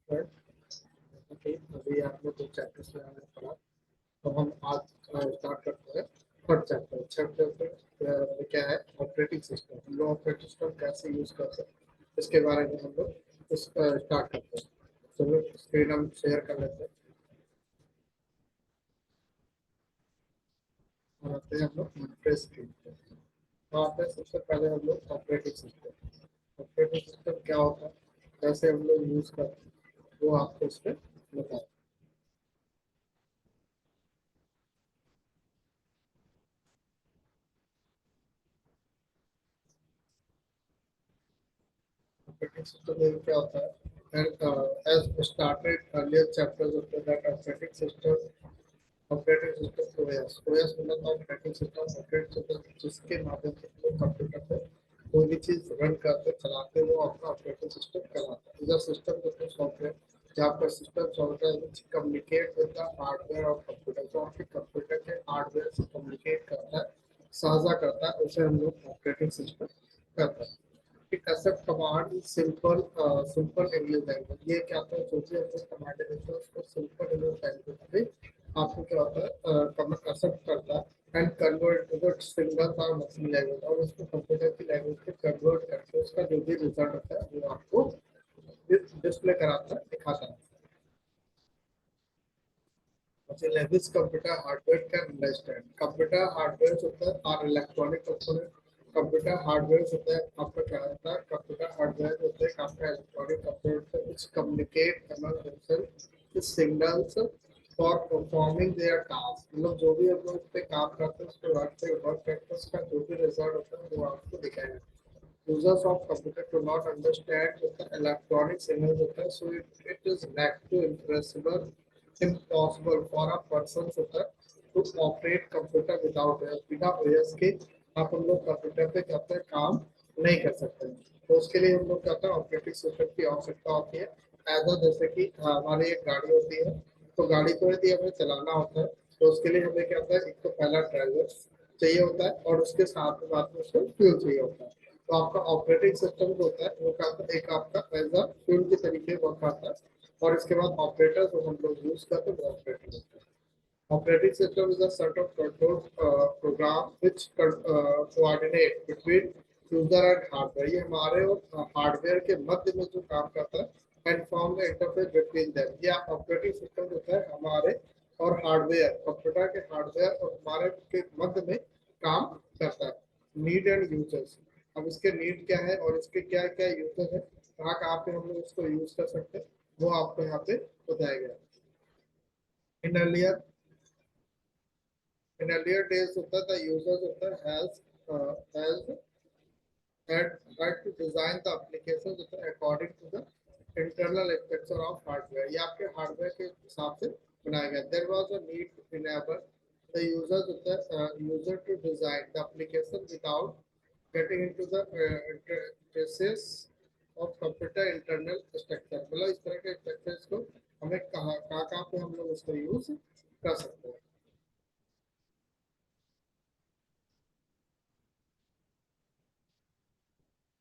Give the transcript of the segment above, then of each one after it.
पर ओके, अभी आपने दो चैप्टर्स में हमने पढ़ा, तो हम आज स्टार्ट करते हैं थर्ड चैप्टर। थर्ड चैप्टर क्या है? Operating system. हम लोग ऑपरेटिंग सिस्टम कैसे यूज करते हैं इसके बारे में हम लोग स्टार्ट करते हैं। चलो स्क्रीन हम शेयर कर लेते हैं और आते हैं हम लोग प्रेस स्क्रीन पे। तो आते हैं सबसे पहले हम लोग ऑपरेटिंग सिस्टम। ऑपरेटिंग सिस्टम क्या होता है, कैसे हम लोग यूज करते हैं, वो आपको इस पर बताएं। Operating system में क्या होता है? And as started earlier chapters of that operating system OS मतलब ऑपरेटिंग सिस्टम। ऑपरेटिंग सिस्टम जिसके माध्यम से लोग कंप्यूटर पे कोई भी चीज रन करते चलाते वो अपना ऑपरेटिंग सिस्टम कहलाता है। इधर सिस्टम मतलब सॉफ्टवेयर, जहाँ पर system software which communicate with the hardware of computer, जो आपके कंप्यूटर के हार्डवेयर से कम्युनिकेट करता है, साझा करता है, उसे हम लोग ऑपरेटिंग सिस्टम कहते हैं। Accept command simple simple English language. ये क्या होता है? जो भी अपने कमांड देते हैं उसको सिंपल इंग्लिश लैंग्वेज में आपको क्या होता है, कमांड एक्सेप्ट करता है and convert to the single और मशीन लैंग्वेज, और उसको कंप्यूटर की लैंग्वेज में कन्वर्ट करके उसका जो भी रिजल्ट होता है वो आपको डिस्प्ले कराता है, दिखाता है। अच्छा, language computer hardware can understand. Computer hardware होता है और इलेक्ट्रॉनिक कंपोनेंट। कंप्यूटर हार्डवेयर होता है आपका क्या होता है? कंप्यूटर हार्डवेयर होता है आपका electronic component which communicate among themselves with signals for performing their task। मतलब जो भी हम लोग उस पे काम करते हैं, उस पे वर्क करते हैं, उसका जो भी रिजल्ट होता है वो आपको दिखाएगा। Users of computer do not understand the electronic signals होता है, so it is next to impossible for a person होता है to operate computer without OS। बिना OS के आप हम लोग कंप्यूटर पे करते हैं काम नहीं कर सकते। तो उसके लिए हम लोग कहते हैं ऑपरेटिंग सिस्टम की आवश्यकता होती है। ऐसा जैसे कि हमारी एक गाड़ी होती है, तो गाड़ी को यदि हमें चलाना होता है तो उसके लिए हमें क्या होता है? एक तो पहला ड्राइवर चाहिए होता है और उसके साथ में बाद में उसको फ्यूल चाहिए होता है। तो आपका ऑपरेटिंग सिस्टम जो होता है वो क्या होता है? एक आपका एज अ फ्यूल के तरीके वर्क करता है, और इसके बाद ऑपरेटर जो हम लोग यूज करते हैं वो ऑपरेटर होता है। Operating system is a set of control program which coordinate between user and hardware। ये हमारे और हार्डवेयर के मध्य में जो काम करता है and form the interface between them. ये ऑपरेटिंग सिस्टम होता है हमारे और हार्डवेयर, कंप्यूटर के हार्डवेयर और हमारे के मध्य में काम करता है। Need and users. अब इसके नीड क्या है और इसके क्या क्या यूजर है, कहाँ कहाँ पे हम लोग इसको यूज कर सकते हैं, वो आपको यहाँ पे बताया गया। In earlier in earlier days होता था यूजर्स होता है has had to design the application according to the internal architecture of hardware। ये आपके हार्डवेयर के हिसाब से बनाया गया। There was a need to enable the users होता है user to design the application without getting into the interfaces of computer internal structure। मतलब इस तरह के स्ट्रक्चर्स को हमें कहाँ कहाँ पे हम लोग उसको यूज कर सकते हैं।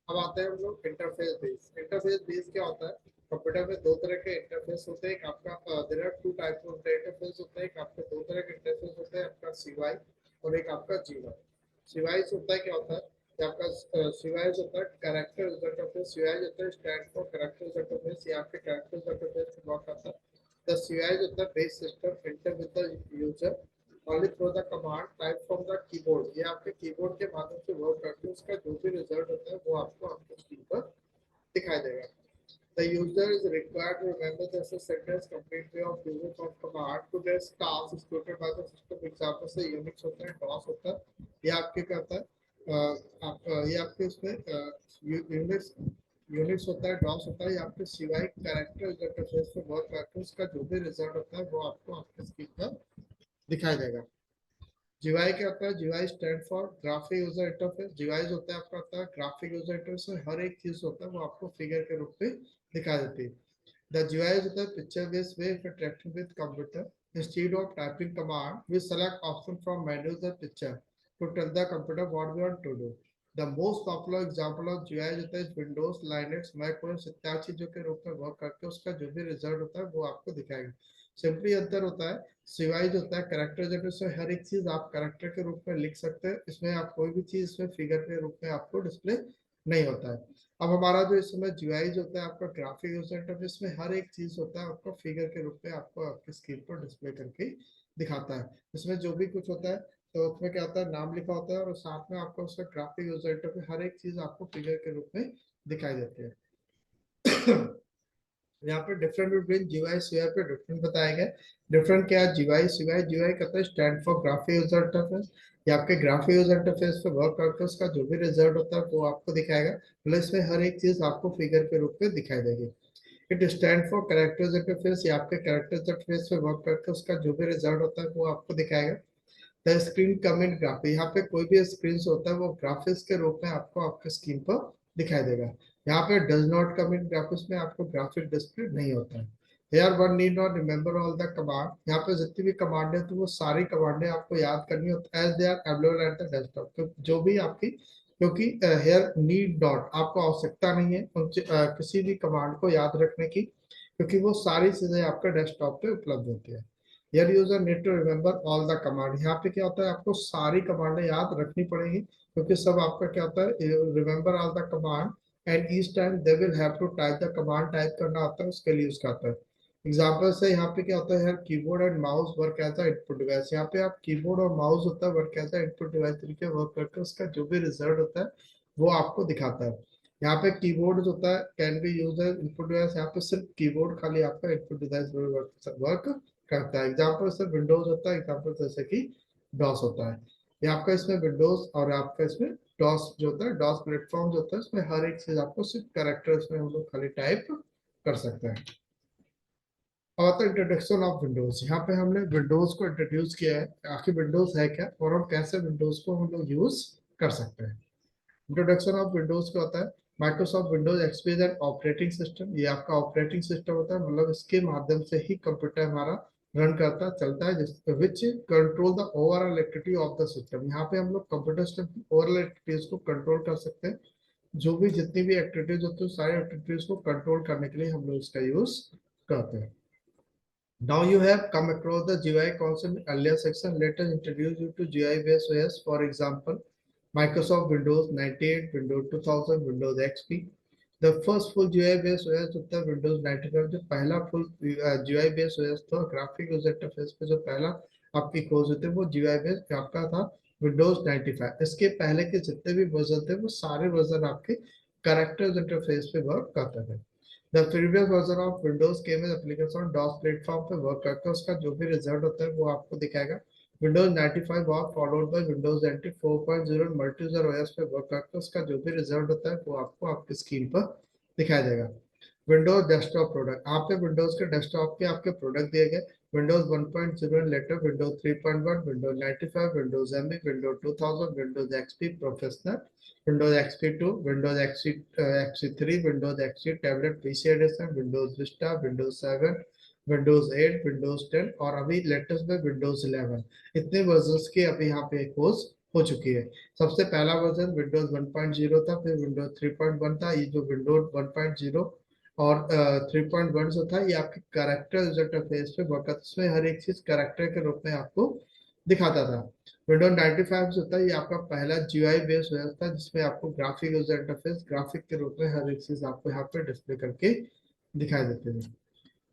अब आते हैं हम लोग इंटरफेस बेस। इंटरफेस बेस क्या होता है? कंप्यूटर में दो तरह के इंटरफेस होते हैं। एक आपका there are two types of interface होते हैं। एक आपके दो तरह के इंटरफेस होते हैं, आपका सीवाई और एक आपका जीवाई। सीवाई होता है क्या होता है? कि आपका सीवाई होता है कैरेक्टर इंटरफेस। सीवाई होता है स्टैंड फॉर कैरेक्टर इंटरफेस। ये आपके कैरेक्टर इंटरफेस को वर्क करता है। द सीवाई होता है base system inter with the user only through the command type from the keyboard। ये आपके कीबोर्ड के माध्यम से वर्क करके उसका जो भी रिजल्ट होता है वो आपको आपके स्क्रीन पर दिखाई देगा। The user is required to remember the sentence completely of using of command to their task executed by the system। Example से यूनिक्स होता है, डॉस होता है, ये आपके करता है ये आपके इसमें यूनिक्स यूनिक्स होता है, डॉस होता है, ये आपके सिवाय कैरेक्टर इंटरफेस पे वर्क करके उसका जो भी रिजल्ट होता है वो आपको आपके स्क्रीन पर दिखाई देगा। जीवाई क्या होता है? GUI stand for graphic user interface. GUI होता है आपका होता है ग्राफिक यूजर इंटरफेस में हर एक चीज होता है वो आपको फिगर के रूप में दिखा देती है। द जीवाई होता है picture based way of interacting with computer. Instead of typing command we select option from menu the picture to tell the computer what we want to do। The most popular example of GUI होता है Windows, Linux, Mac OS इत्यादि चीजों के रूप में work करके उसका जो भी रिजल्ट होता है वो आपको दिखाएगा। सिंपली अंतर होता है, सीवाई जो होता है कैरेक्टर जनरेशन, हर एक चीज आप कैरेक्टर के रूप में लिख सकते हैं, इसमें आप कोई भी चीज इसमें फिगर के रूप में आपको डिस्प्ले नहीं होता है। अब हमारा जो इस समय जीआई जो होता है आपका ग्राफिक यूजर इंटरफेस में हर एक चीज होता है आपको फिगर के रूप में आपको आपकी स्क्रीन पर डिस्प्ले करके दिखाता है। इसमें जो भी कुछ होता है तो उसमें क्या होता है, नाम लिखा होता है और साथ में आपको उसका ग्राफिक यूजर इंटरफेस हर एक चीज आपको फिगर के रूप में दिखाई देती है। यहाँ पे डिफरेंट बिटवीन जीवाई सीवाई पे डिफरेंट बताया गया। डिफरेंट क्या है, जीवाई सीवाई, जीवाई कहता है stand for graphic user interface. ये आपके ग्राफिक यूजर इंटरफेस पे वर्क करके उसका जो भी रिजल्ट होता है वो आपको दिखाएगा, मतलब इसमें हर एक चीज आपको फिगर के रूप में दिखाई देगी। It stand for characters interface, ये आपके कैरेक्टर्स इंटरफेस पे वर्क करके उसका जो भी रिजल्ट होता है वो आपको दिखाएगा। द स्क्रीन कमेंट ग्राफ, यहाँ पे कोई भी स्क्रीन होता है वो ग्राफिक्स के रूप में आपको आपके स्क्रीन पर दिखाई देगा। यहाँ पे डज नॉट कमेंट ग्राफिक्स में आपको ग्राफिक डिस्प्ले नहीं होता है। Here one need not remember all the command, यहाँ पे जितनी भी कमांड है तो वो सारी कमांडें आपको याद करनी होती है, as they are available at the desktop, तो जो भी आपकी, क्योंकि हेयर नीड डॉट आपको आवश्यकता नहीं है किसी भी कमांड को याद रखने की, क्योंकि वो सारी चीजें आपके डेस्कटॉप पे उपलब्ध होती है। यार user need to remember all the command, यहाँ पे क्या होता है आपको सारी कमांडें याद रखनी पड़ेगी, क्योंकि सब आपका क्या होता है, remember all the command and each time they will have to type the command, type करना होता है उसके लिए उसका आता है। एग्जाम्पल से यहाँ पे क्या होता है यार, keyboard and mouse work as a input device, यहाँ पे आप कीबोर्ड और माउस होता है work as a input device तरीके वर्क करके उसका जो भी रिजल्ट होता है वो आपको दिखाता है। यहाँ पे कीबोर्ड जो होता है can be use as input device, यहाँ पे सिर्फ कीबोर्ड खाली आपका इनपुट डिवाइस वर्क करता है। एग्जाम्पल से विंडोज होता है, एग्जाम्पल जैसे कि डॉस होता है। ये आपका इसमें विंडोज और आपका इसमें डॉस जो होता है, डॉस प्लेटफॉर्म जो होता है इसमें हर एक चीज आपको सिर्फ कैरेक्टर्स में हम लोग खाली टाइप कर सकते हैं। अब आता है इंट्रोडक्शन ऑफ विंडोज, यहाँ पे हमने विंडोज को इंट्रोड्यूस किया है, आखिर विंडोज है क्या और हम कैसे विंडोज को हम लोग यूज कर सकते हैं। इंट्रोडक्शन ऑफ विंडोज क्या होता है, Microsoft Windows XP is an operating system, ये आपका ऑपरेटिंग सिस्टम होता है, मतलब इसके माध्यम से ही कंप्यूटर हमारा रन करता चलता है, जिस which control the overall activity of the system. यहाँ पे हम लोग कंप्यूटर सिस्टम की ओवरऑल एक्टिविटीज को कंट्रोल कर सकते हैं, जो भी जितनी भी एक्टिविटीज होती है सारी एक्टिविटीज को कंट्रोल करने के लिए हम लोग इसका यूज करते हैं। Now you have come across the GUI concept in earlier section. Let us introduce you to GUI based OS. For example, Microsoft Windows 98, Windows 2000, Windows XP. The first full GUI based OS होता है Windows 95, जो पहला full GUI based OS था graphic user interface पे, जो पहला आपकी खोज होती है वो GUI based आपका था Windows 95। इसके पहले के जितने भी वर्जन थे वो सारे वर्जन आपके कैरेक्टर्स इंटरफेस पे वर्क करते थे। The previous version of Windows के में एप्लीकेशन डॉस प्लेटफॉर्म पे वर्क करता है, उसका जो भी रिजल्ट होता है वो आपको दिखाएगा। Windows 95 was followed by Windows NT 4.0 multi user OS पे वर्क करता है, उसका जो भी रिजल्ट होता है वो आपको आपकी स्क्रीन पर दिखाई देगा। विंडोज डेस्कटॉप प्रोडक्ट, यहाँ पे विंडोज के डेस्कटॉप के आपके प्रोडक्ट दिए गए, Windows 1.0 later, Windows 3.1, Windows 95, Windows ME, Windows 2000, Windows XP professional, Windows XP2, Windows XP3, Windows XP tablet PC edition, Windows Vista, Windows 7, Windows 8, Windows 10 और अभी लेटेस्ट में विंडोज 11। इतने वर्जन की अभी यहाँ पे खोज हो चुकी है। सबसे पहला वर्जन विंडोज 1.0 था, फिर विंडोज 3.1 था, ये जो विंडोज 1.0 और 3.1 जो था ये आपके कैरेक्टर यूजर इंटरफेस पे वर्क करता है, इसमें हर एक चीज कैरेक्टर के रूप में आपको दिखाता था। विंडोज 95 जो था ये आपका पहला जीयूआई बेस्ड OS था, जिसमें आपको ग्राफिक यूजर इंटरफेस ग्राफिक के रूप में हर एक चीज आपको यहाँ पे डिस्प्ले करके दिखाई देते थे।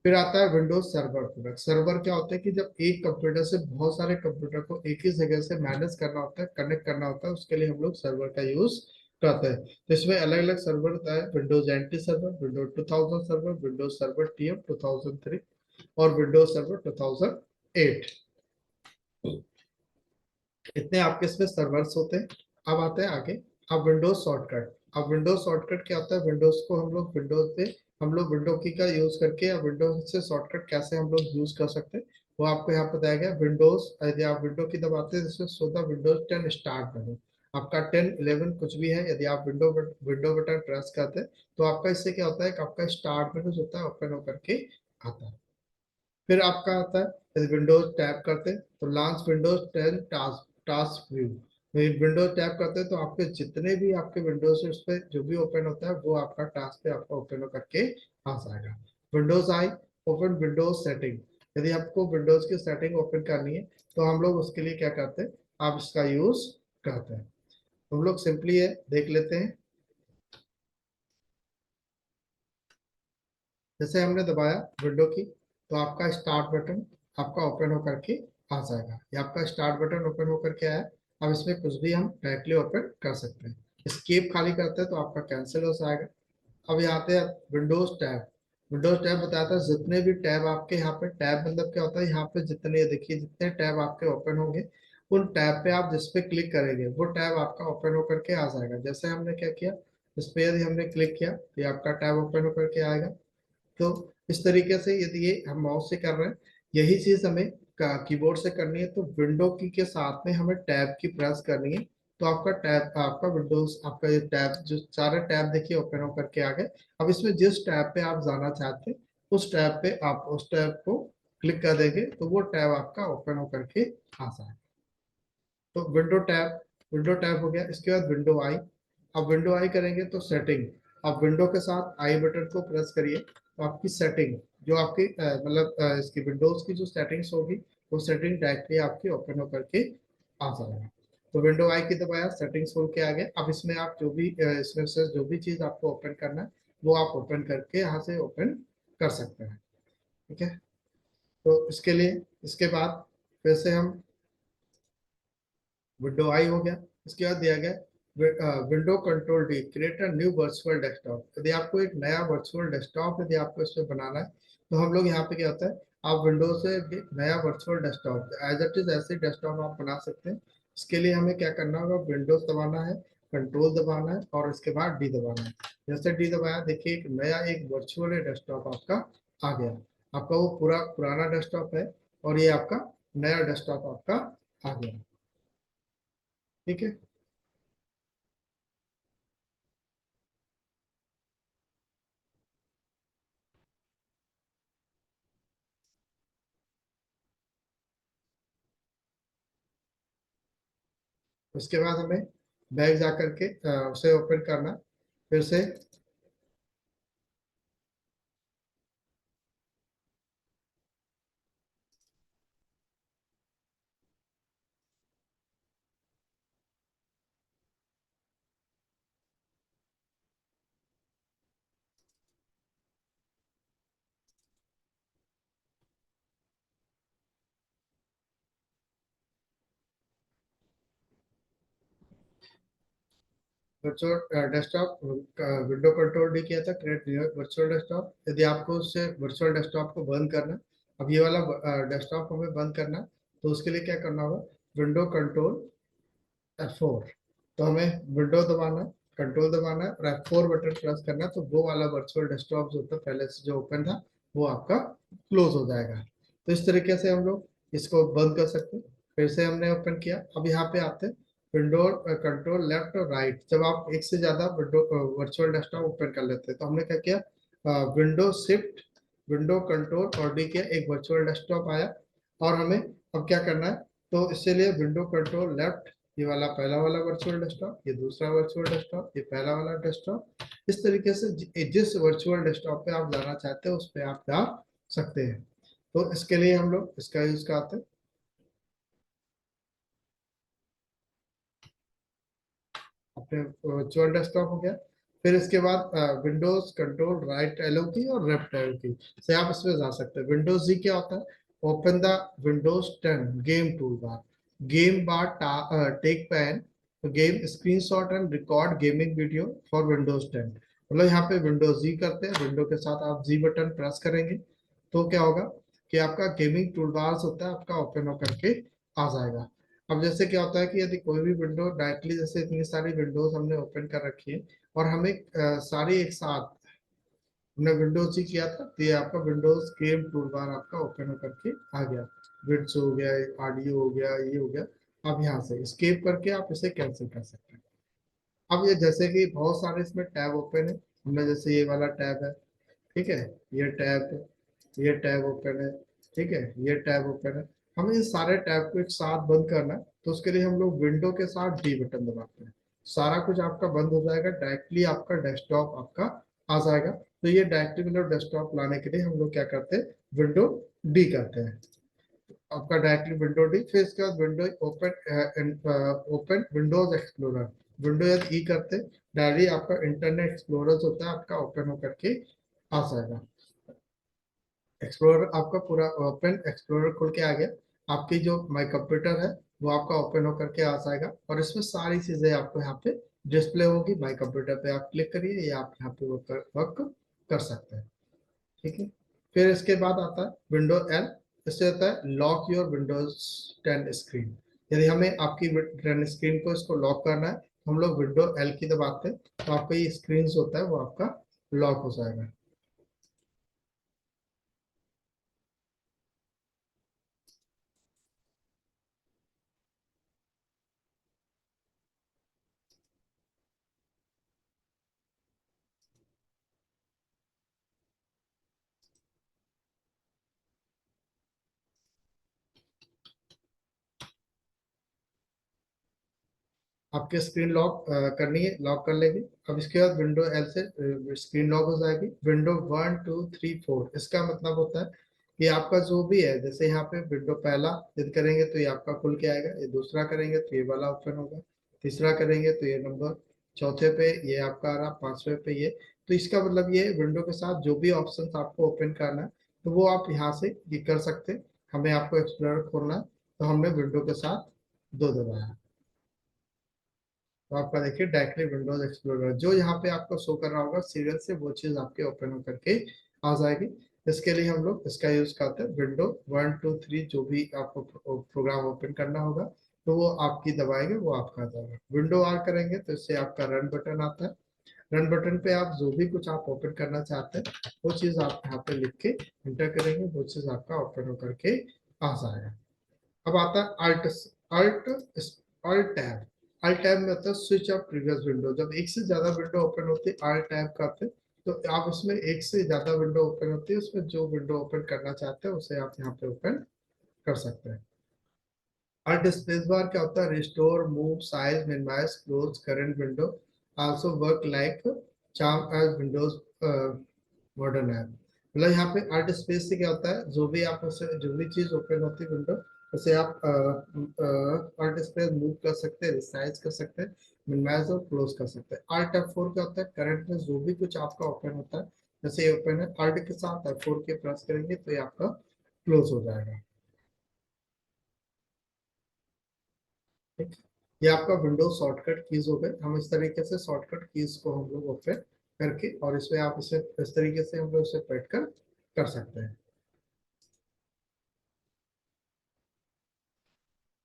फिर आता है विंडोज सर्वर प्रोडक्ट। सर्वर क्या होता है कि जब एक कंप्यूटर से बहुत सारे कंप्यूटर को एक ही जगह से मैनेज करना होता है, कनेक्ट करना होता है, उसके लिए हम लोग सर्वर का यूज करते हैं। तो इसमें अलग अलग सर्वर होता है, Windows NT server, Windows 2000 server, Windows server TM 2003 और विंडोज सर्वर 2008। इतने आपके इसमें सर्वर्स होते हैं। अब आते हैं आगे, अब विंडोज शॉर्टकट। अब विंडोज शॉर्टकट क्या होता है, विंडोज को हम लोग विंडोज पे हम लोग विंडो की का यूज करके या विंडोज से शॉर्टकट कैसे हम लोग यूज कर सकते हैं वो आपको यहाँ बताया गया। विंडोज यदि आप विंडो की दबाते हैं जैसे सोचा विंडोज 10 स्टार्ट करो, आपका 10 11 कुछ भी है, यदि आप विंडो बटन प्रेस करते हैं तो आपका इससे क्या होता है कि आपका स्टार्ट मेनू होता है ओपन होकर के आता है। फिर आपका आता है विंडोज टैब करते हैं तो launch Windows 10 task task view. Windows tap करते हैं तो आपके जितने भी आपके विंडोज उस पर जो भी ओपन होता है वो आपका टास्क पे आपका ओपन करके आ जाएगा। Windows I, open Windows setting. यदि आपको विंडोज की सेटिंग ओपन करनी है तो हम लोग उसके लिए क्या करते हैं, आप इसका यूज करते हैं। हम लोग सिंपली है देख लेते हैं। जैसे हमने दबाया विंडो की तो आपका स्टार्ट बटन आपका ओपन होकर के आ जाएगा। ये आपका स्टार्ट बटन ओपन होकर के आया। अब इसमें कुछ भी हम डायरेक्टली ओपन कर सकते हैं। एस्केप खाली करते हैं तो आपका कैंसिल हो जाएगा। अब यहाँ पे विंडोज टैब, विंडोज टैब बताता है जितने भी टैब आपके यहाँ पे, टैब मतलब क्या होता है, यहाँ पे जितने देखिए जितने टैब आपके ओपन होंगे उन टैब पे आप जिस पे क्लिक करेंगे वो टैब आपका ओपन होकर के आ जाएगा। जैसे हमने क्या किया, इस पे यदि हमने क्लिक किया तो ये आपका टैब ओपन होकर के आएगा। तो इस तरीके से यदि ये हम माउस से कर रहे हैं, यही चीज हमें कीबोर्ड से करनी है तो विंडो की के साथ में हमें टैब की प्रेस करनी है। तो आपका टैब, आपका विंडोज, आपका ये टैब जो सारे टैब देखिए ओपन होकर के आ गए। अब इसमें जिस टैब पे आप जाना चाहते हैं उस टैब पे आप उस टैब को क्लिक कर देंगे तो वो टैब आपका ओपन होकर के आ जाएगा। तो विंडो टैब हो गया। इसके बाद विंडो आई। अब विंडो आई करेंगे तो सेटिंग, अब विंडो के साथ आई बटन को प्रेस करिए तो आपकी सेटिंग जो आपकी मतलब इसकी विंडोज की जो सेटिंग्स होगी वो सेटिंग डायरेक्टली आपकी ओपन होकर के आ जाएगा। तो विंडो आई की दबाया, सेटिंग्स खोल के आ गए। अब इसमें आप जो भी इसमें से जो भी चीज आपको ओपन करना है वो आप ओपन करके यहाँ से ओपन कर सकते हैं। ठीक है। तो इसके लिए इसके बाद फिर से हम, विंडो आई हो गया। इसके बाद दिया गया window control D, create a new virtual desktop. यदि आपको एक नया वर्चुअल डेस्कटॉप यदि आपको इस पे बनाना है तो हम लोग यहाँ पे क्या होता है, आप विंडो से नया virtual desktop as it is ऐसे डेस्कटॉप आप बना सकते हैं। इसके लिए हमें क्या करना होगा, विंडोज दबाना है, कंट्रोल दबाना है और इसके बाद डी दबाना है। जैसे डी दबाया देखिए एक नया एक वर्चुअल डेस्कटॉप आपका आ गया। आपका वो पूरा पुराना डेस्कटॉप है और ये आपका नया डेस्कटॉप आपका आ गया। ठीक है। उसके बाद हमें बैग जा करके उसे ओपन करना फिर से। Virtual desktop, window control D किया था, क्रिएट न्यू वर्चुअल डेस्कटॉप। यदि आपको उससे वर्चुअल डेस्कटॉप को बंद करना, अब ये वाला डेस्कटॉप हमें बंद करना, तो उसके लिए क्या करना होगा, विंडो कंट्रोल F4। तो हमें विंडो दबाना, कंट्रोल दबाना है और F4 बटन प्रेस करना है, तो वो वाला वर्चुअल डेस्कटॉप जो था पहले से जो ओपन था वो आपका क्लोज हो जाएगा। तो इस तरीके से हम लोग इसको बंद कर सकते हैं। फिर से हमने ओपन किया। अब यहाँ पे आते हैं विंडो कंट्रोल लेफ्ट और राइट। जब आप एक से ज्यादा विंडो वर्चुअल डेस्कटॉप ओपन कर लेते हैं तो हमने क्या किया, विंडो शिफ्ट विंडो कंट्रोल और डी किया, एक वर्चुअल डेस्कटॉप आया। और हमें अब क्या करना है, तो इसके लिए विंडो कंट्रोल लेफ्ट, ये वाला पहला वाला वर्चुअल डेस्कटॉप, ये दूसरा वर्चुअल डेस्कटॉप, ये पहला वाला डेस्कटॉप। इस तरीके से जिस वर्चुअल डेस्कटॉप पे आप जाना चाहते हैं उस पे आप जा सकते हैं। तो इसके लिए हम लोग इसका यूज करते हैं। अपने वर्चुअल डेस्कटॉप हो गया। फिर इसके बाद विंडोज कंट्रोल राइट एलो की और लेफ्ट एलो की से आप इसमें जा सकते हैं। विंडोज जी क्या होता है, open the Windows 10 game tool bar, game bar take pan, game screenshot and record gaming video for Windows 10। मतलब यहाँ पे विंडोज जी करते हैं, विंडो के साथ आप जी बटन प्रेस करेंगे तो क्या होगा कि आपका गेमिंग टूल बार होता है आपका ओपन होकर के आ जाएगा। अब जैसे क्या होता है कि यदि कोई भी विंडो डायरेक्टली, जैसे इतनी सारी विंडोज हमने ओपन कर रखी है और हमें सारी एक साथ हमने विंडोज ही किया था तो ये आपका विंडोज गेम टूल बार आपका ओपन होकर के आ गया। विड्स हो गया, ऑडियो हो गया, ये हो गया। अब यहाँ से स्केप करके आप इसे कैंसिल कर सकते हैं। अब ये जैसे कि बहुत सारे इसमें टैब ओपन है, हमने जैसे ये वाला टैब है, ठीक है, ये टैब, ये टैब ओपन है, ठीक है, ये टैब ओपन है। हमें इन सारे टैब को एक साथ बंद करना है तो उसके लिए हम लोग विंडो के साथ डी बटन दबाते हैं, सारा कुछ आपका बंद हो जाएगा, डायरेक्टली आपका डेस्कटॉप आपका आ जाएगा। तो ये डायरेक्टली विंडो डेस्कटॉप लाने के लिए हम लोग क्या करते हैं, विंडो डी करते हैं, आपका डायरेक्टली विंडो डी। फिर इसके बाद window open Windows explorer, window E करते डायरेक्टली आपका इंटरनेट एक्सप्लोरर होता है आपका ओपन होकर के आ जाएगा। एक्सप्लोरर आपका पूरा ओपन एक्सप्लोरर खुल के आ गया, आपकी जो माई कंप्यूटर है वो आपका ओपन होकर के आ जाएगा, और इसमें सारी चीजें आपको यहाँ पे डिस्प्ले होगी। माई कंप्यूटर पे आप क्लिक करिए, या आप यहाँ पे वर्क कर सकते हैं, ठीक है। फिर इसके बाद आता है विंडो एल, इससे होता है लॉक योर विंडोज 10 स्क्रीन। यदि हमें आपकी 10 स्क्रीन को इसको लॉक करना है, हम लोग विंडो एल की दबाते हैं, तो आपका ये स्क्रीन होता है वो आपका लॉक हो जाएगा। आपके स्क्रीन लॉक करनी है, लॉक कर लेगी। अब इसके बाद विंडो एल से स्क्रीन लॉक हो जाएगी। विंडो 1 2 3 4 इसका मतलब होता है कि आपका जो भी है, जैसे यहाँ पे विंडो पहला यदि करेंगे तो ये आपका खुल के आएगा, ये दूसरा करेंगे तो ये वाला ओपन होगा, तीसरा करेंगे तो ये नंबर, चौथे पे ये आपका आ रहा, पांचवे पे ये। तो इसका मतलब ये विंडो के साथ जो भी ऑप्शन आपको ओपन करना है, तो वो आप यहाँ से ये कर सकते हैं। हमें आपको एक्सप्लोरर खोलना है, तो हमने विंडो के साथ दो दबाया, तो आपका देखिए डायरेक्टली विंडोज एक्सप्लोरर जो यहाँ पे आपको शो कर रहा होगा सीरियल से, वो चीज आपके ओपन होकर के आ जाएगी। इसके लिए हम लोग इसका यूज करते हैं, विंडो 1 2 3 जो भी आपको प्रोग्राम ओपन करना होगा, तो वो आपकी दबाएंगे, वो आपका आ जाएगा। विंडो आर करेंगे तो इससे आपका रन बटन आता है, रन बटन पे आप जो भी कुछ आप ओपन करना चाहते हैं वो चीज आप यहाँ पे लिख के एंटर करेंगे, वो चीज आपका ओपन होकर के आ जाएगा। अब आता है alt, alt alt tab. Alt tab में होता है स्विच ऑफ प्रीवियस विंडो। जब एक से ज्यादा विंडो ओपन होती है अल्ट टैब करते हैं, तो आप उसमें एक से ज्यादा विंडो ओपन होती है, उसमें जो विंडो ओपन करना चाहते हैं उसे आप यहाँ पे ओपन कर सकते हैं। अल्ट स्पेस बार क्या होता है, restore move size minimise close current window, also work like charm as Windows modern app. मतलब यहाँ पे अल्ट स्पेस से क्या होता है, जो भी आप उसे जो भी चीज ओपन होती है विंडो, उसे आप अल्ट स्पेस मूव कर सकते हैं, रिसाइज कर सकते हैं, मिनिमाइज और क्लोज कर सकते हैं। अल्ट F4 क्या होता है, करंट में जो भी कुछ आपका ओपन होता है, जैसे ये ओपन है, अल्ट के साथ F4 के प्रेस करेंगे तो ये आपका क्लोज हो जाएगा, ठीक। ये आपका विंडोज शॉर्टकट कीज हो गए। हम इस तरीके से शॉर्टकट कीज को हम लोग ओपन करके, और इसमें आप इसे इस तरीके से हम लोग इसे बैठ कर सकते हैं।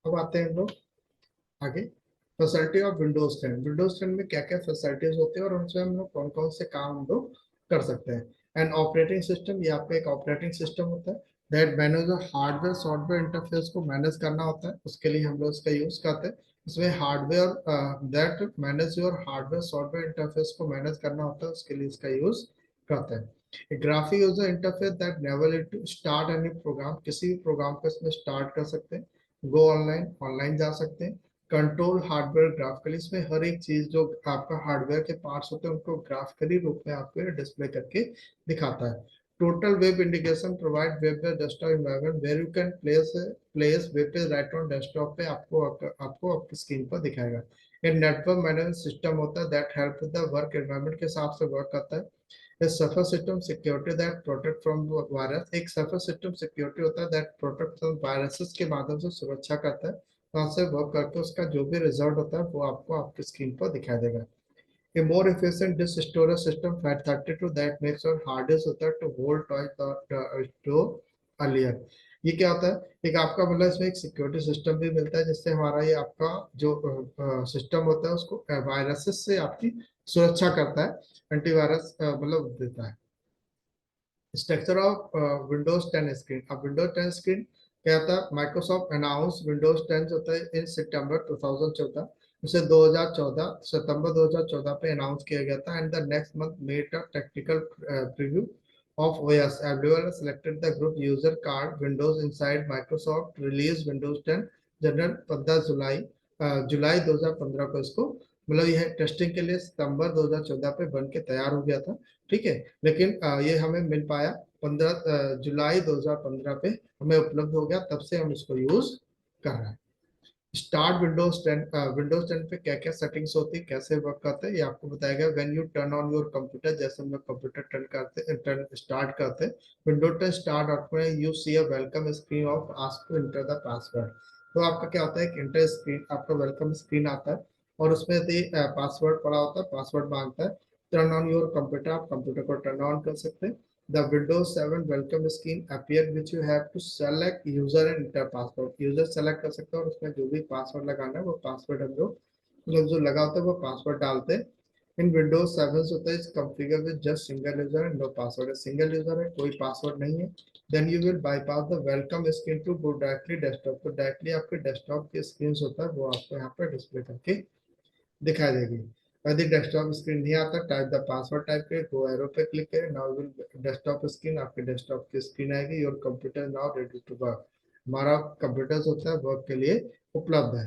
अब आते हैं हम लोग आगे, फैसिलिटी ऑफ विंडोज 10। विंडोज 10 में क्या क्या फैसिलिटीज होते हैं और उनसे हम लोग कौन कौन से काम हम लोग कर सकते हैं। एंड ऑपरेटिंग सिस्टम, ये आपका एक ऑपरेटिंग सिस्टम होता है that manage hardware software interface को मैनेज करना होता है, उसके लिए हम लोग इसका यूज करते हैं। इसमें hardware that manage your hardware software interface को मैनेज करना होता है, उसके लिए इसका यूज करते हैं। Graphic user interface that enable to start any program, किसी भी प्रोग्राम को इसमें स्टार्ट कर सकते हैं, गो ऑनलाइन, ऑनलाइन जा सकते हैं। कंट्रोल हार्डवेयर ग्राफिकली, इसमें हर एक चीज जो आपका हार्डवेयर के पार्ट्स होते हैं उनको ग्राफिकली रूप में आपको डिस्प्ले करके दिखाता है। Total web integration provide web पे desktop environment where you can place web page right on desktop पे आपको आपकी स्क्रीन पर दिखाएगा। एक नेटवर्क मैनेजमेंट सिस्टम होता है that help the work environment के हिसाब से वर्क करता है। A surfer system security that protect from virus, एक surfer system security होता है that protect from viruses के माध्यम से सुरक्षा करता है, वहां से वर्क करके उसका जो भी रिजल्ट होता है वो आपको आपकी स्क्रीन पर दिखाई देगा। A more efficient disk storage system FAT32 that makes your hard disk होता है to hold twice the store earlier। ये क्या होता है, एक आपका मतलब इसमें एक सिक्योरिटी सिस्टम भी मिलता है, जिससे हमारा ये आपका जो सिस्टम होता है उसको वायरसेस से आपकी सुरक्षा करता है, एंटीवायरस मतलब देता है। Structure of Windows 10 screen. अब विंडोज 10 स्क्रीन क्या होता है, माइक्रोसॉफ्ट अनाउंस विंडोज 10 होता है इन सितंबर 2014, उसे 2014 सितंबर 2014 पे अनाउंस किया गया था, and the next month made a technical preview of OS. Everyone selected the group user card Windows inside Microsoft released Windows 10 general 15 जुलाई जुलाई 2015 को इसको मतलब यह टेस्टिंग के लिए सितंबर 2014 पे बन के तैयार हो गया था। ठीक है, लेकिन ये हमें मिल पाया 15 जुलाई 2015 पे हमें उपलब्ध हो गया, तब से हम इसको यूज कर रहे हैं। स्टार्ट विंडोज 10 पे क्या क्या सेटिंग्स होती है, कैसे वर्क करते हैं, ये आपको बताएगा। When you turn on your computer, जैसे हम लोग कंप्यूटर टर्न स्टार्ट करते हैं, विंडोज 10 स्टार्ट आउट में you see a welcome screen of ask to enter the password. तो आपका क्या होता है कि इंटर स्क्रीन आपका वेलकम स्क्रीन आता है और उसमें पासवर्ड पड़ा होता है, पासवर्ड मांगता है। टर्न ऑन योर कंप्यूटर, आप कंप्यूटर को टर्न ऑन कर सकते हैं। The Windows 7 welcome screen appear which you have to select user and enter password. User select कर सकते हैं और उसमें जो भी पासवर्ड लगाना है वो पासवर्ड हम लोग जो लगा होता है वो पासवर्ड डालते हैं। इन विंडोज 7 होता है configure with just single user and no password. Single user है, कोई पासवर्ड नहीं है। Then you will bypass the welcome screen to go directly desktop. तो डायरेक्टली आपके डेस्कटॉप की स्क्रीन होता है वो आपको यहाँ पे डिस्प्ले करके दिखाई देगी। यदि डेस्कटॉप स्क्रीन नहीं आता, टाइप द पासवर्ड टाइप करें, गो एरो पे क्लिक करें, नाउ विल डेस्कटॉप स्क्रीन, आपके डेस्कटॉप की स्क्रीन आएगी। Your computer now ready to work. हमारा कंप्यूटर होता है वर्क के लिए उपलब्ध है।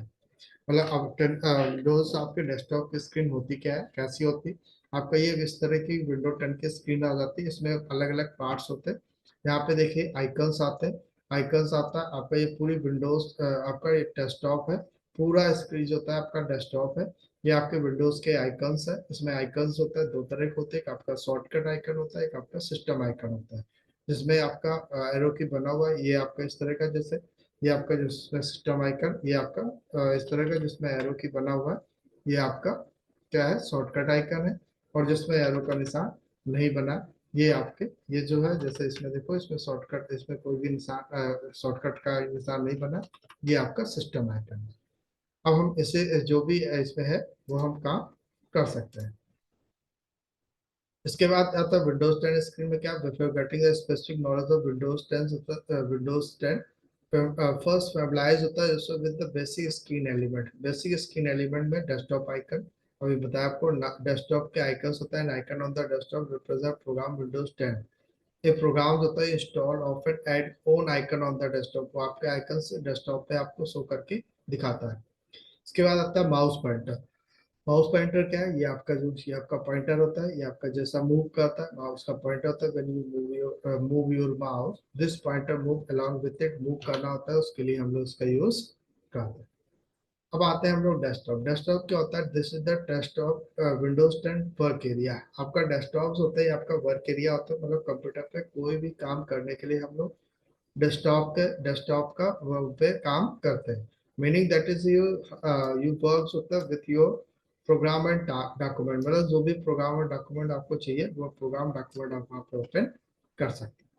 मतलब अब विंडोज आपके डेस्कटॉप की स्क्रीन होती क्या है, कैसी होती। आपका ये इस तरह की विंडो 10 की स्क्रीन आ जाती है। इसमें अलग अलग पार्ट्स होते हैं। यहाँ पे देखिए आइकन्स आते हैं, आइकन्स आता है आपका। ये पूरी विंडोज आपका ये डेस्कटॉप है, पूरा स्क्रीन जो होता है आपका डेस्कटॉप है। ये आपके विंडोज के आइकन्स है। इसमें आइकन्स होता है दो तरह के होते हैं, एक आपका शॉर्टकट आइकन होता है, एक आपका सिस्टम आइकन होता है। जिसमें आपका एरो की बना हुआ है, ये आपका इस तरह का, जैसे ये आपका जिसमें सिस्टम आइकन, ये आपका इस तरह का जिसमें एरो की बना हुआ है, ये आपका क्या है, शॉर्टकट आइकन है। और जिसमें एरो का निशान नहीं बना, ये आपके ये जो है, जैसे इसमें देखो, इसमें शॉर्टकट, इसमें कोई भी निशान शॉर्टकट का निशान नहीं बना, ये आपका सिस्टम आइकन है। अब हम इसे जो भी इसमें है वो हम काम कर सकते हैं। इसके बाद आता है विंडोज 10 स्क्रीन में क्या, before getting a specific knowledge of Windows 10 Windows 10 first familiarize होता है उसमें with the basic screen element. Basic screen element में डेस्कटॉप आइकन, अभी बताया आपको, डेस्कटॉप के आइकन्स होता है। Icon on the desktop represent program Windows 10। ये प्रोग्राम होता है install of an add on icon on the desktop, वो आपके आइकन से डेस्कटॉप पे आपको शो करके दिखाता है। इसके बाद आता है माउस पॉइंटर। माउस पॉइंटर क्या है, ये आपका जो ये आपका पॉइंटर होता है, ये आपका जैसा मूव करता है माउस का पॉइंटर होता है। When you move your mouse this pointer move along with it, move करना होता है, उसके लिए हम लोग इसका यूज करते हैं। अब आते हैं हम लोग डेस्कटॉप। डेस्कटॉप क्या होता है, this is the desktop Windows 10 work area. आपका डेस्कटॉप होता है, आपका वर्क एरिया होता है, मतलब कंप्यूटर पे कोई भी काम करने के लिए हम लोग डेस्कटॉप का वहाँ पे काम करते हैं। Meaning that is you you work होता है with your program and document, मतलब जो भी प्रोग्राम और डॉक्यूमेंट आपको चाहिए वो प्रोग्राम डॉक्यूमेंट आप वहाँ पे ओपन कर सकते हैं।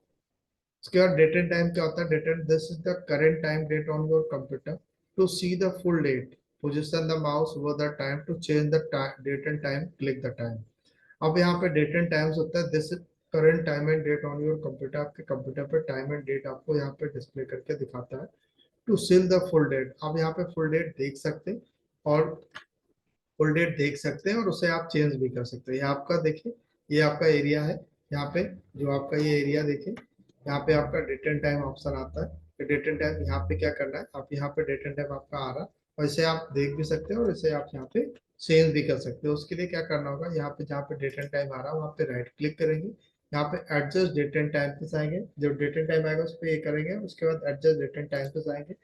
उसके बाद डेट एंड टाइम क्या होता है, date and this is the current time date on your computer. To see the full date, position the mouse over the time, to change the date and time, click the time. अब यहाँ पे date and times होता है, this current time and date on your computer. आपके computer पे time and date आपको यहाँ पे डिस्प्ले करके दिखाता है। To see the full date, आप यहाँ पे फुल डेट देख सकते हैं और फुल डेट देख सकते हैं और उसे आप चेंज भी कर सकते हैं। ये आपका देखिए, ये आपका एरिया है। यहाँ पे जो आपका ये एरिया देखिए, यहाँ पे आपका डेट एंड टाइम ऑप्शन आता है। डेट एंड टाइम यहाँ पे क्या करना है, आप यहाँ पे डेट एंड टाइम आपका आ रहा है और इसे आप देख भी सकते हैं और इसे आप यहाँ पे चेंज भी कर सकते हो। उसके लिए क्या करना होगा, यहाँ पे जहाँ पे डेट एंड टाइम आ रहा है वहाँ पे राइट क्लिक करेंगे। यहाँ पे एडजस्ट डेट एंड टाइम पे जाएंगे, जब डेट एंड टाइम आएगा उस पर ये करेंगे, उसके बाद एडजस्ट डेट एंड टाइम पे जाएंगे।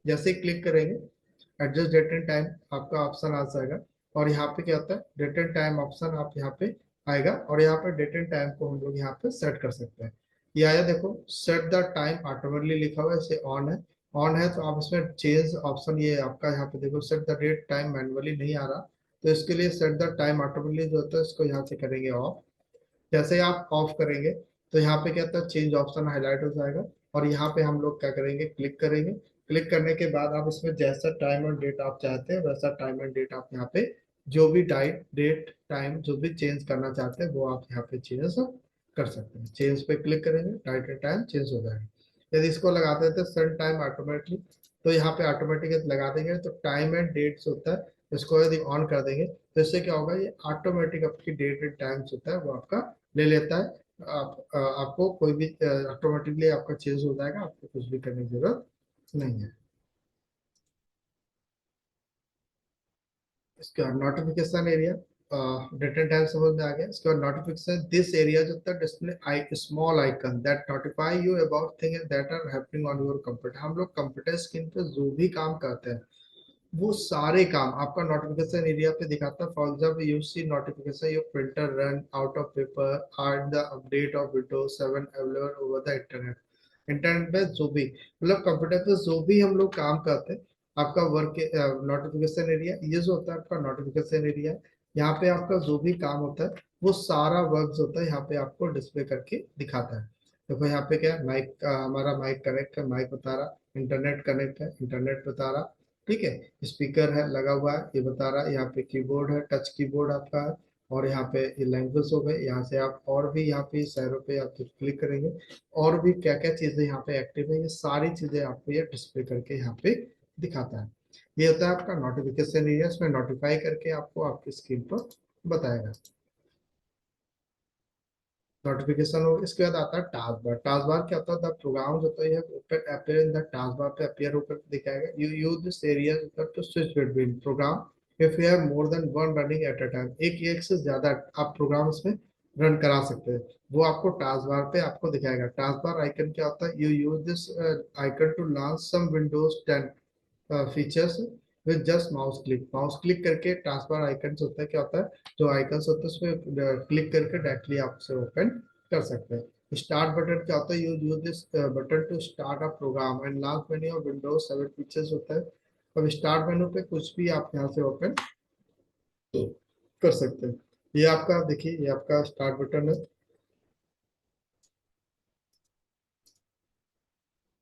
जैसे ही क्लिक करेंगे एडजस्ट डेट एंड टाइम आपका ऑप्शन आ जाएगा और यहाँ पे क्या होता है, डेट एंड टाइम ऑप्शन आप यहाँ पे आएगा और यहाँ पे डेट एंड टाइम को हम लोग यहाँ पे सेट कर सकते हैं। ये आया देखो, सेट द टाइम ऑटोमेटिकली लिखा हुआ है, इसे ऑन है। ऑन है तो आप इसमें चेंज ऑप्शन, ये आपका यहाँ पे देखो set the date time manually नहीं आ रहा, तो इसके लिए सेट द टाइम ऑटोमेटिकली जो होता है इसको यहाँ से करेंगे ऑफ। जैसे ही आप ऑफ करेंगे तो यहाँ पे क्या होता है, चेंज ऑप्शन हाईलाइट हो जाएगा और यहाँ पे हम लोग क्या करेंगे, क्लिक करेंगे। क्लिक करने के बाद आप इसमें जैसा टाइम और डेट आप चाहते हैं वैसा टाइम एंड डेट आप यहाँ पे जो भी डेट टाइम जो भी चेंज करना चाहते हैं वो आप यहाँ पे चेंज कर सकते हैं। चेंज पे क्लिक करेंगे, डाइट एंड टाइम चेंज हो जाएगा। यदि इसको लगा देते हैं सेट टाइम ऑटोमेटिकली, तो यहाँ पे ऑटोमेटिक लगा देंगे तो टाइम एंड डेट्स होता है, इसको यदि ऑन कर देंगे तो इससे क्या होगा, ये ऑटोमेटिक आपकी डेट एंड टाइम्स होता है वो आपका ले लेता है। आपको कोई भी ऑटोमेटिकली आपका चेंज हो जाएगा, आपको कुछ भी करने की जरूरत नहीं है। इसका नोटिफिकेशन एरिया डेटा टाइप समझ में आ गया। इसके बाद नोटिफिकेशन दिस एरिया जो होता है display I small icon that notify you about things that are happening on your computer. हम लोग कंप्यूटर स्क्रीन पे जो भी काम करते हैं वो सारे काम आपका नोटिफिकेशन एरिया पे दिखाता है। For example you see notification your printer run out of paper or the update of Windows 7 available over the internet. Internet पे जो भी मतलब कंप्यूटर पे जो भी हम लोग काम करते हैं आपका वर्क नोटिफिकेशन एरिया ये जो होता है आपका नोटिफिकेशन एरिया। यहाँ पे आपका जो भी काम होता है वो सारा वर्क होता है यहाँ पे आपको डिस्प्ले करके दिखाता है। देखो यहाँ पे क्या है माइक हमारा माइक कनेक्ट है माइक बता रहा, इंटरनेट कनेक्ट है इंटरनेट बता रहा, ठीक है, स्पीकर है लगा हुआ है ये बता रहा है, यहाँ पे कीबोर्ड है टच कीबोर्ड आपका है, और यहाँ पे ये लैंग्वेज हो गए। यहाँ से आप और भी यहाँ पे शहरों पे आप क्लिक करेंगे और भी क्या क्या चीजें यहाँ पे एक्टिव है ये सारी चीजें आपको ये डिस्प्ले करके यहाँ पे दिखाता है। ये होता है आपका नोटिफिकेशन एरिया, इसमें नोटिफाई करके आपको आपकी स्क्रीन पर बताएगा नोटिफिकेशन हो। इसके बाद आता है टास्क बार। टास्क बार क्या होता है द प्रोग्राम जो होता है open appear in the task bar पे अपीयर होकर दिखाएगा। You use this area to switch between program if you have more than one running at a time. एक से ज्यादा आप प्रोग्राम इसमें रन करा सकते हैं वो आपको टास्क बार पे आपको दिखाएगा। टास्क बार आइकन क्या होता है you use this icon to launch some Windows 10 features with just mouse click करके टास्क आइकन होता है क्या होता है जो आइकन्स होते हैं उसमें क्लिक करके डायरेक्टली आप उसे ओपन कर सकते हैं। स्टार्ट बटन क्या होता है use use this button to start a program and last menu of Windows 7 features होता है। अब स्टार्ट मेन्यू पे कुछ भी आप यहाँ से ओपन कर सकते हैं। ये आपका देखिए ये आपका स्टार्ट बटन है।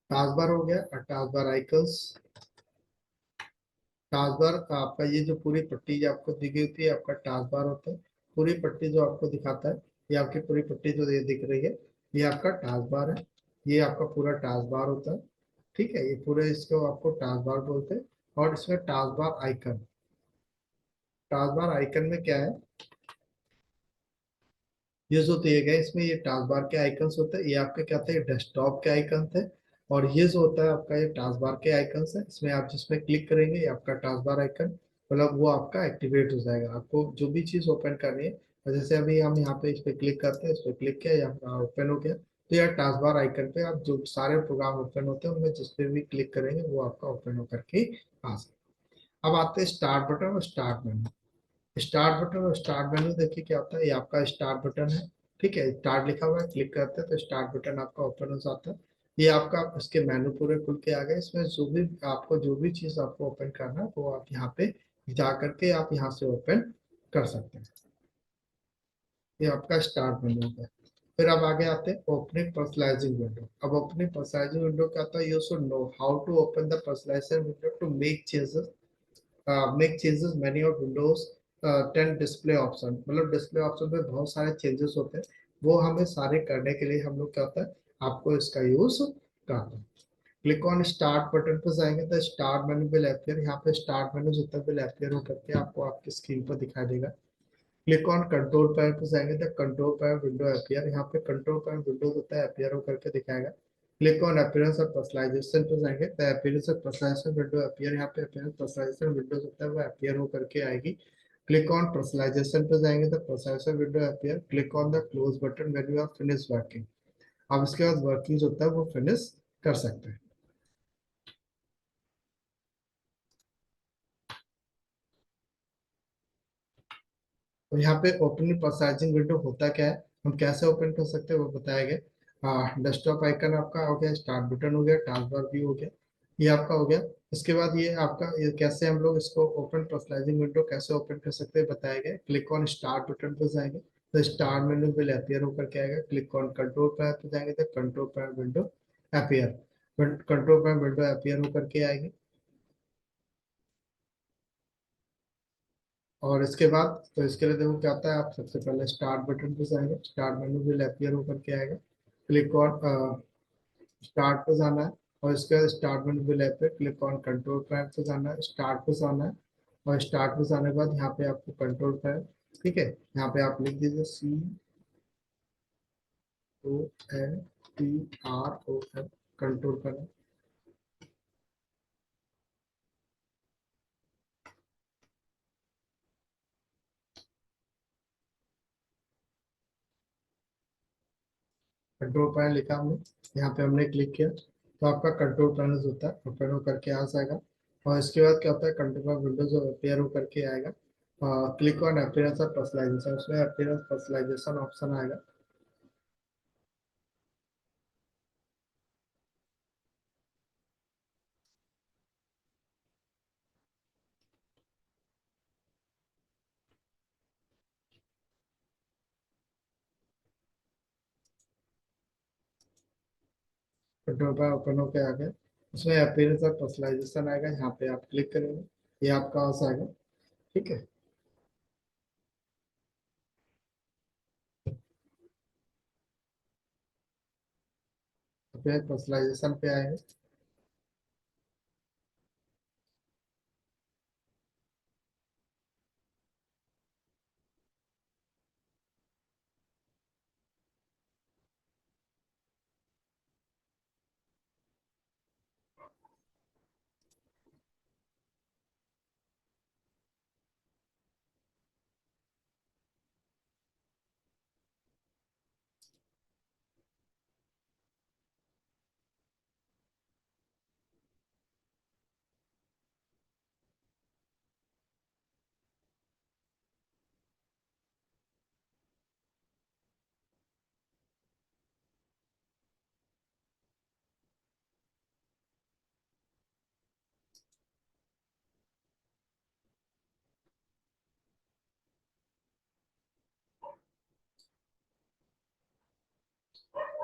टास्क बार हो गया और task bar icons. Task bar आपका ये जो पूरी पट्टी जो आपको दी गई थी आपका टास्क बार होता है। पूरी पट्टी जो आपको दिखाता है ये आपकी पूरी पट्टी जो ये दिख रही है ये आपका टास्क बार है। ये आपका पूरा टास्क बार होता है, ठीक है, ये पूरे इसको आपको टास्क बार बोलते हैं। और इसमें task bar icon, task bar icon में क्या है ये जो दिए गए इसमें ये टास्क बार के आइकन्स होते हैं। ये आपके क्या थे डेस्कटॉप के आइकन थे और ये जो होता है आपका ये टास्क बार के आइकन्स है। इसमें आप जिसमें क्लिक करेंगे ये आपका टास्क बार आइकन मतलब वो आपका एक्टिवेट हो जाएगा। आपको जो भी चीज ओपन करनी है और जैसे अभी हम यहाँ पे इस पे क्लिक करते हैं इस पे क्लिक किया या ओपन हो गया तो यार टास्क बार आइकन पे आप जो सारे प्रोग्राम ओपन होते हैं उनमें जिस पे भी क्लिक करेंगे वो आपका ओपन होकर के आ जाएगा। अब आते हैं स्टार्ट बटन और स्टार्ट मेनू। स्टार्ट बटन और स्टार्ट मेनू देखिए क्या होता है ये आपका स्टार्ट बटन है, ठीक है, स्टार्ट लिखा हुआ है क्लिक करते हैं तो स्टार्ट बटन आपका ओपन हो जाता है। ये आपका इसके मेनू पूरे खुल के आ गए। इसमें जो भी आपको जो भी चीज आपको ओपन करना है वो आप यहाँ पे जा करके आप यहाँ से ओपन कर सकते हैं। ये आपका स्टार्ट मेनू है। फिर अब आगे आते हैं ओपनिंग पर्सनलाइजिंग विंडो। अब ओपनिंग पर्सनलाइजिंग विंडो क्या होता है you should know how to open the personalisation window to make changes many of Windows 10 display option. मतलब डिस्प्ले ऑप्शन में बहुत सारे चेंजेस होते हैं वो हमें सारे करने के लिए हम लोग क्या होता है आपको इसका यूज करते हैं। क्लिक ऑन स्टार्ट बटन पर जाएंगे तो स्टार्ट मेनू विल अपीयर। यहाँ पे स्टार्ट मेनू जो होता है विल अपीयर होकर के आपको आपकी स्क्रीन पर दिखाई देगा। क्लिक ऑन कंट्रोल पैनल पे जाएंगे तो कंट्रोल पैनल विंडो अपीयर। यहाँ पे कंट्रोल पैनल विंडो होता है अपीयर होकर के दिखाएगा। क्लिक ऑन अपीयरेंस और पर्सनलाइजेशन पे जाएंगे तो अपीयरेंस और पर्सनलाइजेशन विंडो अपीयर। यहाँ पे अपीयरेंस पर्सनलाइजेशन विंडो होता है वो अपीयर होकर के आएगी। क्लिक ऑन पर्सनलाइजेशन पे जाएंगे तो personalisation window appear. Click on the close button when you are finish working. अब इसके बाद वर्किंग होता है वो फिनिश कर सकते हैं। और यहाँ पे ओपनिंग पर्सनलाइजिंग विंडो होता क्या है हम कैसे ओपन कर सकते हैं वो बताया गया। डेस्कटॉप आइकन आपका हो गया, स्टार्ट बटन हो गया, टास्क बार भी हो गया, ये आपका हो गया। इसके बाद ये आपका ये कैसे हम लोग इसको ओपन पर्सनलाइजिंग विंडो कैसे ओपन कर सकते हैं बताया गया। क्लिक ऑन स्टार्ट बटन पर जाएंगे तो स्टार्ट मेनू विल अपीयर होकर के आएगा। क्लिक ऑन कंट्रोल पैनल पर जाएंगे तो control panel window appear, control panel window appear होकर के आएगी। और इसके बाद तो इसके लिए देखो क्या होता है आप सबसे पहले स्टार्ट बटन पे जाएंगे, स्टार्ट मेनू भी अपीयर होकर के आएगा। क्लिक ऑन स्टार्ट पे जाना है और इसके बाद स्टार्ट मेनू भी appear. Click on control panel पे जाना है, स्टार्ट पे जाना है और स्टार्ट पे जाने के बाद यहाँ पे आपको कंट्रोल पैनल, ठीक है, यहाँ पे आप लिख दीजिए CONTROL control panel. Control panel लिखा हमने, यहाँ पे हमने क्लिक किया तो आपका कंट्रोल पैनल होता है ओपन हो करके आ जाएगा। और इसके बाद क्या होता है, कंट्रोल विंडोज अपेयर हो करके आएगा। क्लिक ऑन अपीयरेंस और पर्सनलाइजेशन, उसमें अपीयरेंस पर्सनलाइजेशन ऑप्शन आएगा। कंट्रोल पैनल ओपन होके आ गया, उसमें अपीयरेंस और पर्सनलाइजेशन आएगा, यहाँ पे आप क्लिक करेंगे, ये आपका पास आएगा। ठीक है, अपीयरेंस पर्सनलाइजेशन पे आएंगे।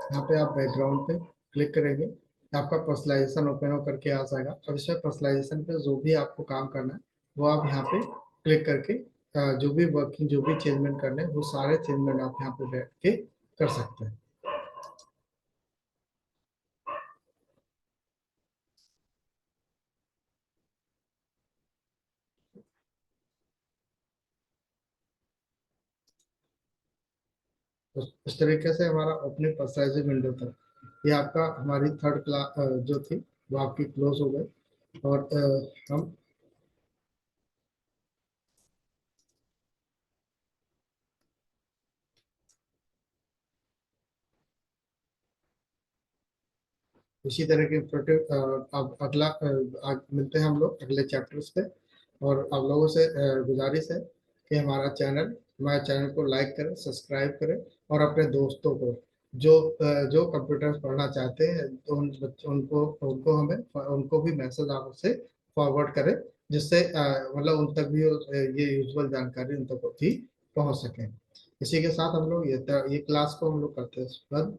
यहाँ पे आप बैकग्राउंड पे क्लिक करेंगे, आपका पर्सनलाइजेशन ओपन होकर के आ जाएगा। अब इसमें पर्सनलाइजेशन पे जो भी आपको काम करना है वो आप यहाँ पे क्लिक करके जो भी वर्किंग, जो भी चेंजमेंट करने हैं वो सारे चेंजमेंट आप यहाँ पे बैठ के कर सकते हैं। तो इस तरीके से हमारा ओपनिंग पर्सनलाइजेशन विंडो था, ये आपका हमारी थर्ड क्लास जो थी वो आपकी क्लोज हो गई। और हम इसी तरह के प्रोडक्ट अब अगला मिलते हैं हम लोग अगले चैप्टर्स पे। और आप लोगों से गुजारिश है कि हमारे चैनल को लाइक करें, सब्सक्राइब करें, और अपने दोस्तों को जो कंप्यूटर पढ़ना चाहते हैं तो उन बच्चों उनको उनको हमें उनको भी मैसेज आप उससे फॉरवर्ड करें, जिससे मतलब उन तक भी ये यूजुअल जानकारी उन तक भी पहुंच सके। इसी के साथ हम लोग ये क्लास को हम लोग करते हैं बंद।